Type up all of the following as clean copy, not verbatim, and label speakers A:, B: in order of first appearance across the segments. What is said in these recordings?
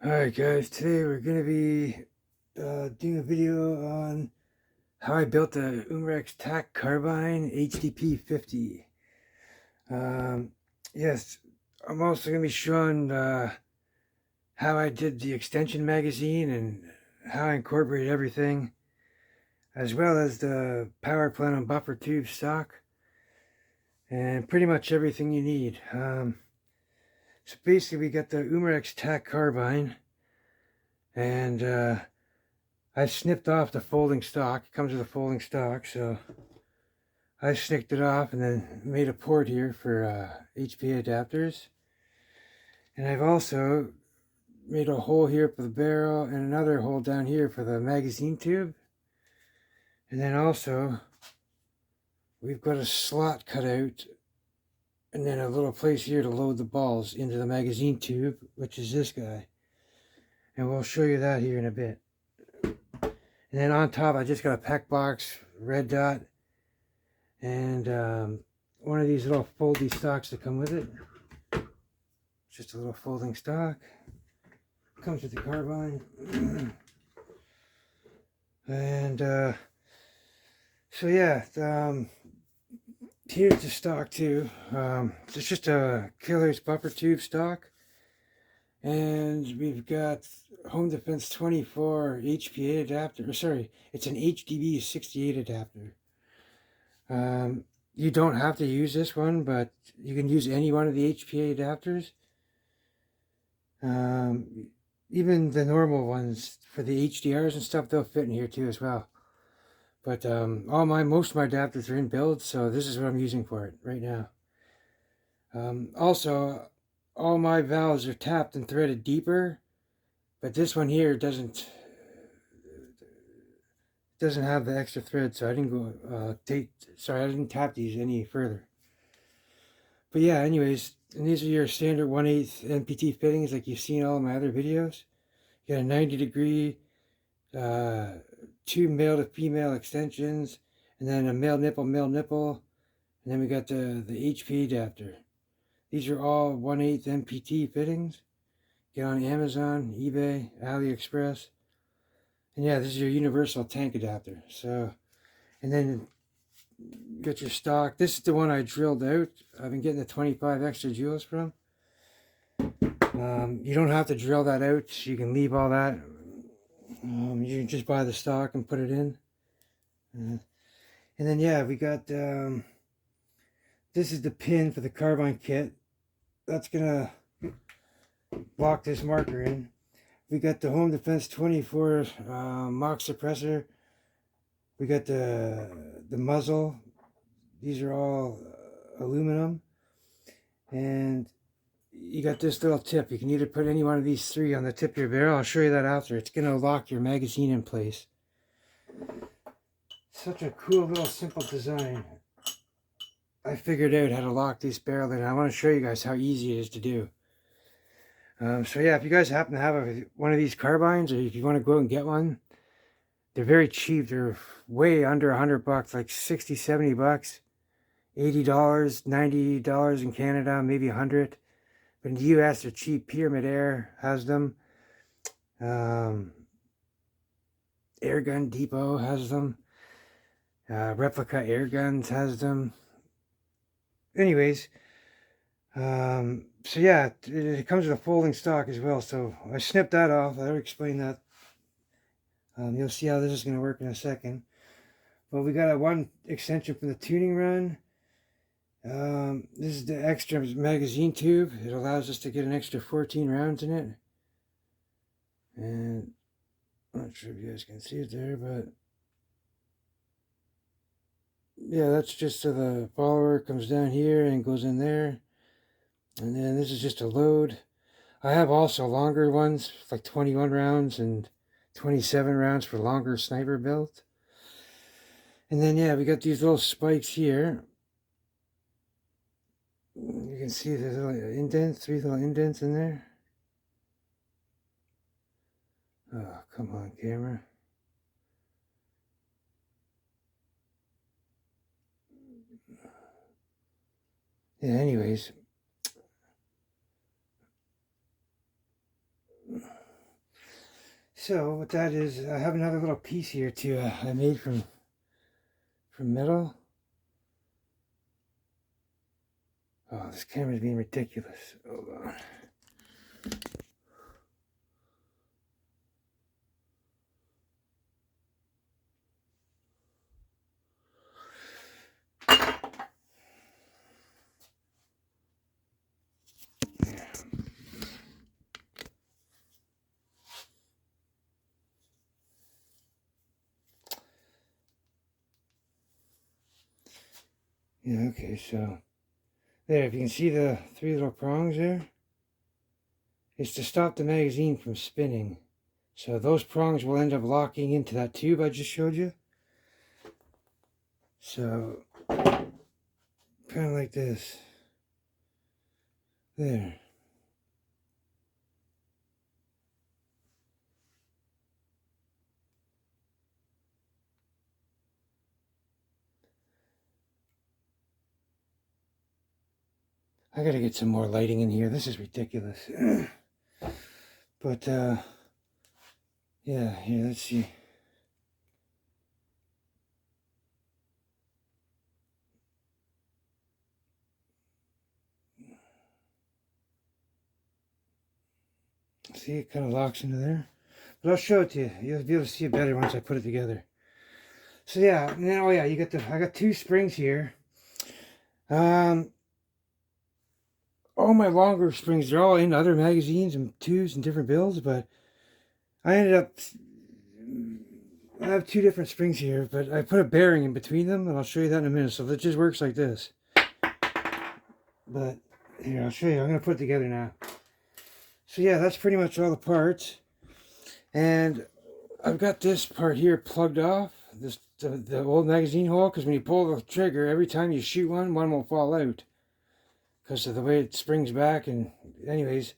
A: Alright guys, today we're going to be doing a video on how I built the Umarex Tac Carbine HDP 50. Um, yes, I'm also going to be showing how I did the extension magazine and how I incorporated everything, as well as the power plant and buffer tube stock, and pretty much everything you need. So basically we got the Umarex Tac Carbine, and I snipped off the folding stock. It comes with a folding stock, so I snipped it off and then made a port here for HPA adapters. And I've also made a hole here for the barrel and another hole down here for the magazine tube. And then also we've got a slot cut out and then a little place here to load the balls into the magazine tube, which is this guy. And we'll show you that here in a bit. And then on top I just got a pack box, red dot, and one of these little foldy stocks that come with it. It's just a little folding stock. Comes with the carbine. And so yeah, here's the stock too. It's just a Killer's buffer tube stock. And we've got Home Defense 24 HPA adapter. Sorry, it's an HDB 68 adapter. You don't have to use this one, but you can use any one of the HPA adapters. Even the normal ones for the HDRs and stuff, they'll fit in here too as well. But most of my adapters are in build, so this is what I'm using for it right now. Also, all my valves are tapped and threaded deeper, but this one here doesn't have the extra thread, so I didn't go I didn't tap these any further. But yeah, anyways, and these are your standard 1/8 NPT fittings like you've seen all my other videos. You got a 90-degree, 2 male to female extensions, and then a male nipple, and then we got the HP adapter. These are all 1/8 NPT fittings. Get on Amazon, eBay, AliExpress. And yeah, this is your universal tank adapter. So, and then you got your stock. This is the one I drilled out. I've been getting the 25 extra joules from. You don't have to drill that out. You can leave all that. You can just buy the stock and put it in. And then yeah, we got this is the pin for the carbine kit. That's gonna lock this marker in. We got the Home Defense 24 mock suppressor. We got the muzzle. These are all aluminum. And you got this little tip. You can either put any one of these three on the tip of your barrel. I'll show you that after. It's going to lock your magazine in place. Such a cool little simple design. I figured out how to lock this barrel in. I want to show you guys how easy it is to do. So yeah, if you guys happen to have one of these carbines, or if you want to go out and get one, they're very cheap. They're way under $100, like 60, 70 bucks, $80, $90 in Canada, maybe 100. But in the US, they're cheap. Pyramid Air has them. Airgun Depot has them. Replica Airguns has them. Anyways, so yeah, it comes with a folding stock as well. So I snipped that off. I already explained that. You'll see how this is going to work in a second. But we got one extension from the tuning run. This is the extra magazine tube. It allows us to get an extra 14 rounds in it. And I'm not sure if you guys can see it there, but yeah, that's just so the follower comes down here and goes in there. And then this is just a load. I have also longer ones, like 21 rounds and 27 rounds for longer sniper build. And then yeah, we got these little spikes here. You can see there's little indents, 3 little indents in there. Oh, come on, camera. Yeah, anyways. So what that is, I have another little piece here too. I made from metal. Oh, this camera's being ridiculous. Hold on. Yeah, okay, so there, if you can see the 3 little prongs there, it's to stop the magazine from spinning. So those prongs will end up locking into that tube I just showed you. So, kind of like this. There. I gotta get some more lighting in here. This is ridiculous. But, yeah, here, let's see. See, it kind of locks into there. But I'll show it to you. You'll be able to see it better once I put it together. So yeah, and then, oh yeah, you got I got 2 springs here. All my longer springs, they're all in other magazines and tubes and different builds, but I ended up, I have 2 different springs here, but I put a bearing in between them, and I'll show you that in a minute. So it just works like this. But here, I'll show you. I'm going to put it together now. So yeah, that's pretty much all the parts. And I've got this part here plugged off, the old magazine hole, because when you pull the trigger, every time you shoot one will fall out. Because of the way it springs back, and anyways,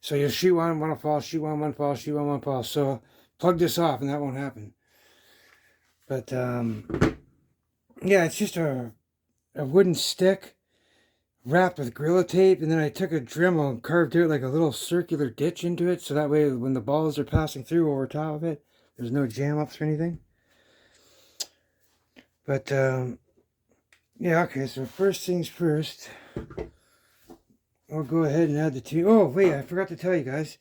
A: so you'll shoot one will fall, shoot one fall, shoot one fall. So plug this off and that won't happen. But yeah, it's just a wooden stick wrapped with Gorilla Tape, and then I took a Dremel and carved out like a little circular ditch into it, so that way when the balls are passing through over top of it, there's no jam ups or anything. But yeah, okay, so first things first, I'll go ahead and add the 2. Oh wait, I forgot to tell you guys,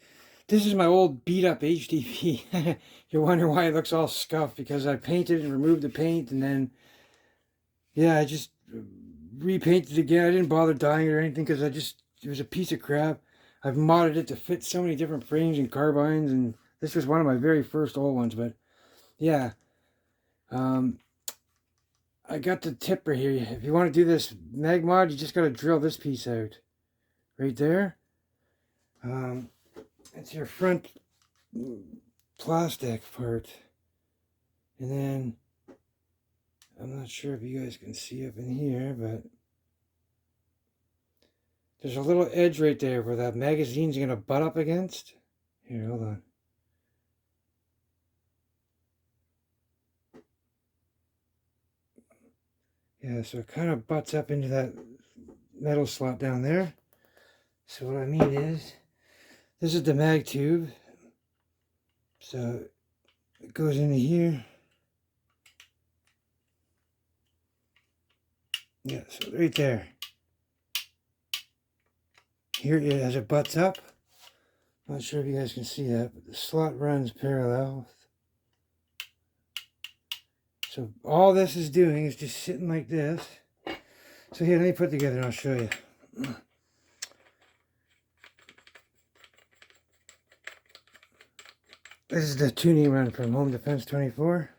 A: this is my old beat up HDP. You're wondering why it looks all scuffed, because I painted and removed the paint, and then yeah, I just repainted it again. I didn't bother dyeing it or anything, because it was a piece of crap. I've modded it to fit so many different frames and carbines, and this was one of my very first old ones. But yeah, I got the tip right here. If you want to do this mag mod, you just got to drill this piece out right there. It's your front plastic part, and then I'm not sure if you guys can see up in here, but there's a little edge right there where that magazine's going to butt up against. Here, hold on. Yeah, so it kind of butts up into that metal slot down there. So what I mean is, this is the mag tube. So it goes into here. Yeah, so right there. Here it is as it butts up. Not sure if you guys can see that, but the slot runs parallel. So all this is doing is just sitting like this. So here, let me put it together and I'll show you. This is the tuning run from Home Defense 24.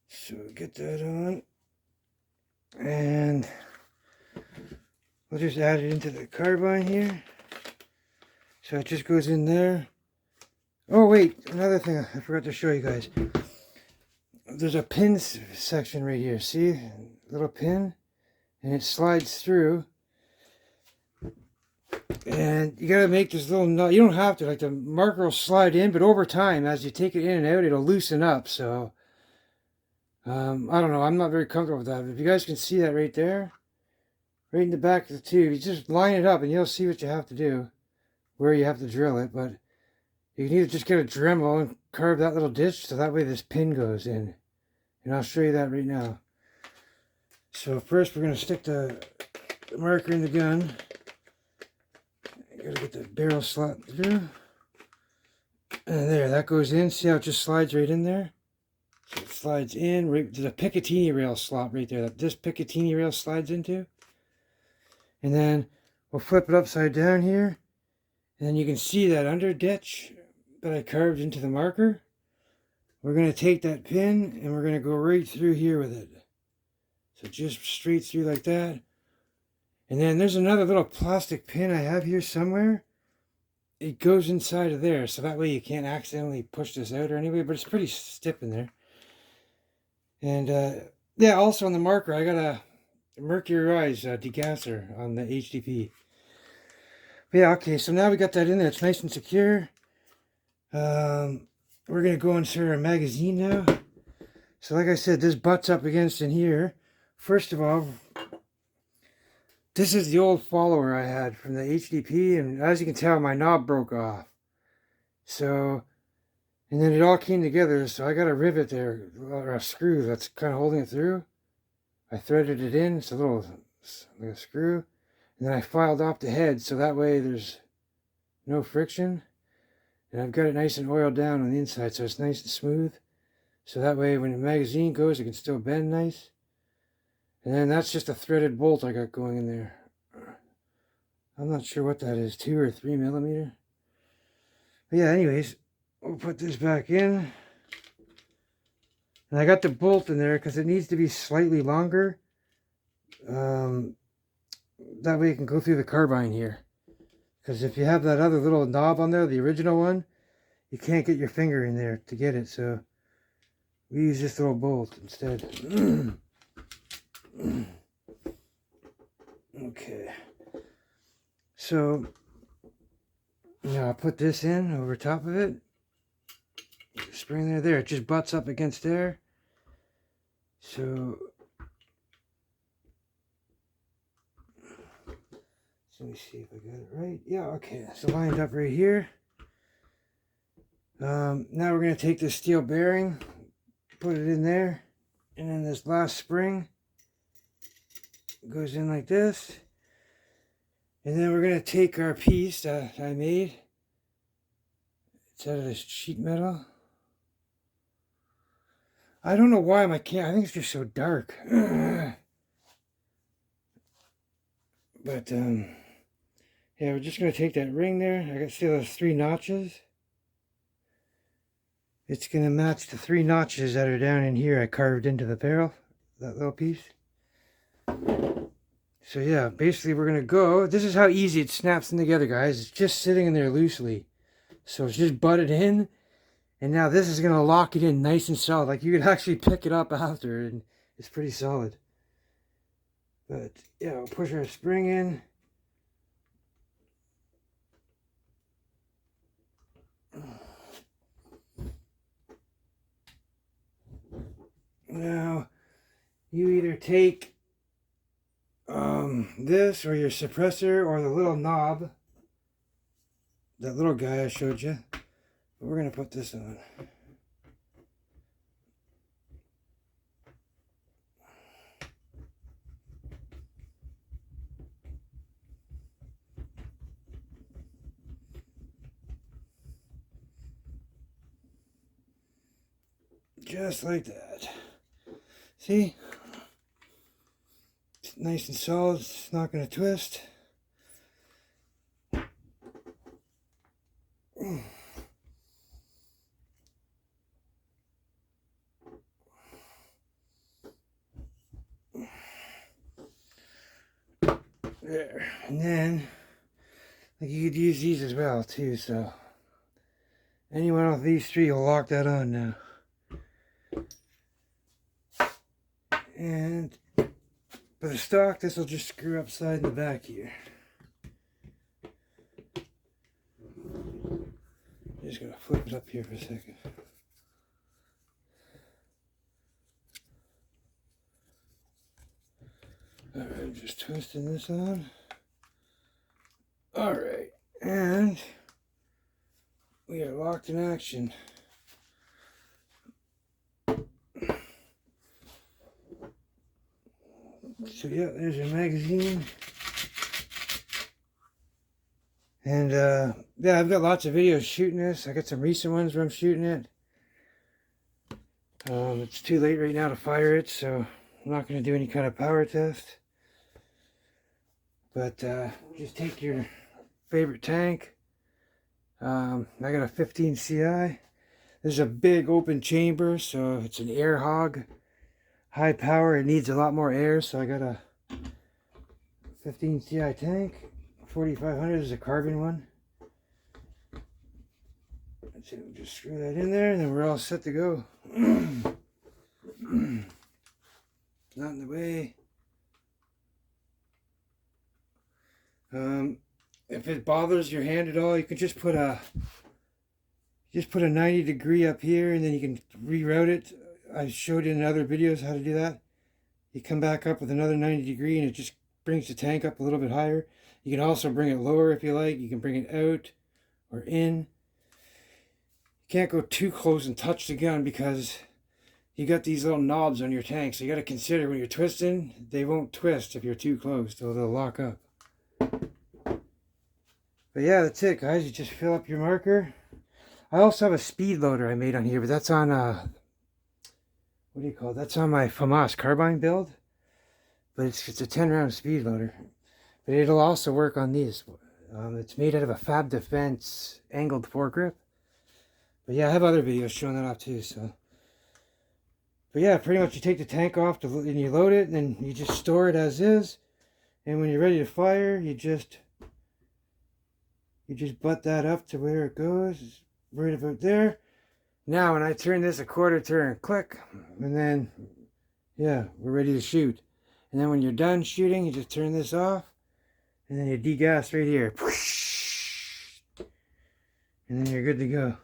A: So get that on. And we'll just add it into the carbine here. So it just goes in there. Oh wait, another thing I forgot to show you guys. There's a pin section right here. See? Little pin. And it slides through. And you gotta make this little nut. You don't have to, like the marker will slide in, but over time, as you take it in and out, it'll loosen up. So, I don't know. I'm not very comfortable with that. But if you guys can see that right there, right in the back of the tube, you just line it up and you'll see what you have to do, where you have to drill it. But You can either just get a Dremel and carve that little ditch so that way this pin goes in. And I'll show you that right now. So first we're going to stick the marker in the gun. I gotta get the barrel slot through. And there, that goes in. See how it just slides right in there? So it slides in. Right, there's a Picatinny rail slot right there that this Picatinny rail slides into. And then we'll flip it upside down here. And then you can see that under ditch that I carved into the marker. We're going to take that pin and we're going to go right through here with it. So just straight through like that. And then there's another little plastic pin I have here somewhere. It goes inside of there, so that way you can't accidentally push this out or anyway, but it's pretty stiff in there. And yeah, also on the marker, I got a Mercury Rise degasser on the HDP. But yeah, okay, so now we got that in there. It's nice and secure. We're going to go insert our magazine now. So like I said, this butts up against in here. First of all, this is the old follower I had from the HDP, and as you can tell, my knob broke off. So, and then it all came together, so I got a rivet there, or a screw that's kind of holding it through. I threaded it in, it's a little like a screw, and then I filed off the head, so that way there's no friction. And I've got it nice and oiled down on the inside, so it's nice and smooth. So that way when the magazine goes, it can still bend nice. And then that's just a threaded bolt I got going in there. I'm not sure what that is, 2 or 3 millimeter. But yeah, anyways, we'll put this back in. And I got the bolt in there because it needs to be slightly longer. That way it can go through the carbine here. Because if you have that other little knob on there, the original one, you can't get your finger in there to get it. So we use this little bolt instead. Okay, so now I'll put this in over top of it. Spring there, it just butts up against there. So let me see if I got it right. Yeah, okay, so lined up right here. Now we're going to take this steel bearing, put it in there, and then this last spring goes in like this. And then we're going to take our piece that I made. It's out of this sheet metal. I don't know why my camera, I think it's just so dark. But yeah, we're just going to take that ring there. I got still those 3 notches. It's going to match the 3 notches that are down in here I carved into the barrel, that little piece. So yeah, basically we're going to go. This is how easy it snaps in together, guys. It's just sitting in there loosely. So it's just butted in. And now this is going to lock it in nice and solid. Like you could actually pick it up after, and it's pretty solid. But yeah, we'll push our spring in. Now, you either take this or your suppressor or the little knob, that little guy I showed you. But we're going to put this on. Just like that. See? It's nice and solid. It's not going to twist. There. And then, like, you could use these as well too, so any one of these 3 will lock that on now. And for the stock, this will just screw upside in the back here. Just gonna flip it up here for a second. Alright, just twisting this on. Alright, and we are locked in action. So yeah, there's your magazine. And yeah, I've got lots of videos shooting this. I got some recent ones where I'm shooting it. It's too late right now to fire it, so I'm not going to do any kind of power test. But just take your favorite tank. I got a 15 CI. This is a big open chamber, so it's an air hog. High power, it needs a lot more air, so I got a 15 CI tank. 4500 is a carbon one. That's it, we'll just screw that in there and then we're all set to go. Not in the way. If it bothers your hand at all, you can just put a 90 degree up here and then you can reroute it. I showed you in other videos how to do that. You come back up with another 90 degree and it just brings the tank up a little bit higher. You can also bring it lower if you like. You can bring it out or in. You can't go too close and touch the gun because you got these little knobs on your tank. So you got to consider when you're twisting, they won't twist if you're too close, so they'll lock up. But yeah, that's it, guys. You just fill up your marker. I also have a speed loader I made on here, but that's on what do you call it? That's on my FAMAS carbine build. But it's a 10-round speed loader. But it'll also work on these. It's made out of a Fab Defense angled foregrip. But yeah, I have other videos showing that off too. So, but yeah, pretty much you take the tank off and you load it, and then you just store it as is. And when you're ready to fire, you just butt that up to where it goes, right about there. Now, when I turn this a quarter turn, click, and then yeah, we're ready to shoot. And then when you're done shooting, you just turn this off, and then you degas right here. And then you're good to go.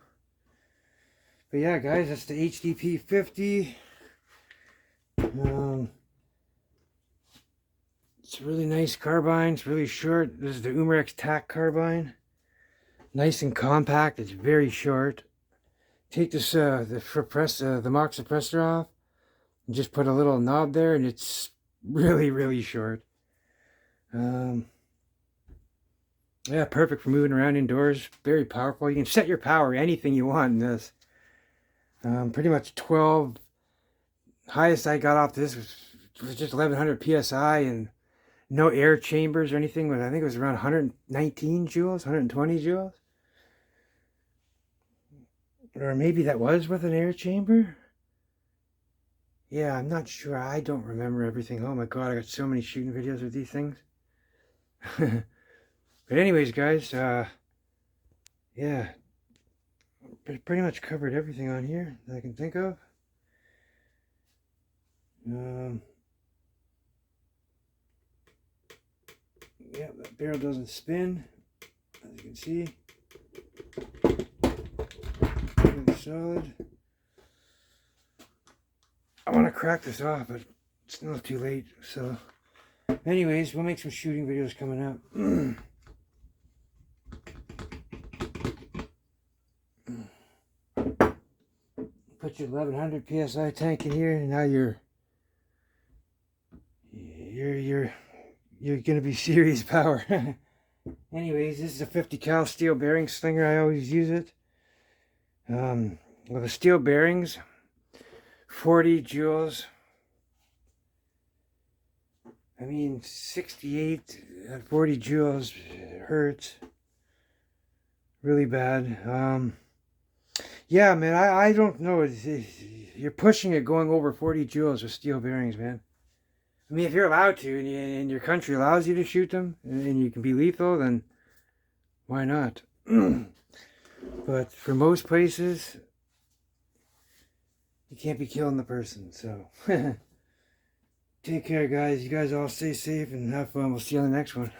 A: But yeah, guys, that's the HDP 50. It's a really nice carbine. It's really short. This is the Umarex Tac Carbine. Nice and compact. It's very short. Take this the MOX suppressor off and just put a little knob there, and it's really short. Yeah, perfect for moving around indoors. Very powerful. You can set your power anything you want in this. Pretty much 12. Highest I got off this was just 1100 psi and no air chambers or anything, but I think it was around 119 joules, 120 joules. Or maybe that was with an air chamber. Yeah, I'm not sure. I don't remember everything. Oh my god, I got so many shooting videos with these things. But anyways, guys, yeah, pretty much covered everything on here that I can think of. Yeah, that barrel doesn't spin, as you can see. Really solid. I want to crack this off, but it's not too late. So, anyways, we'll make some shooting videos coming up. Put your 1100 psi tank in here, and now you're gonna be serious power. Anyways, this is a 50 cal steel bearing slinger. I always use it. With the steel bearings, 40 joules. I mean, 68 at 40 joules hurts really bad. Yeah, man, I don't know. You're pushing it going over 40 joules with steel bearings, man. I mean, if you're allowed to, and your country allows you to shoot them, and you can be lethal, then why not? But for most places, you can't be killing the person, so. Take care, guys. You guys all stay safe and have fun. We'll see you on the next one.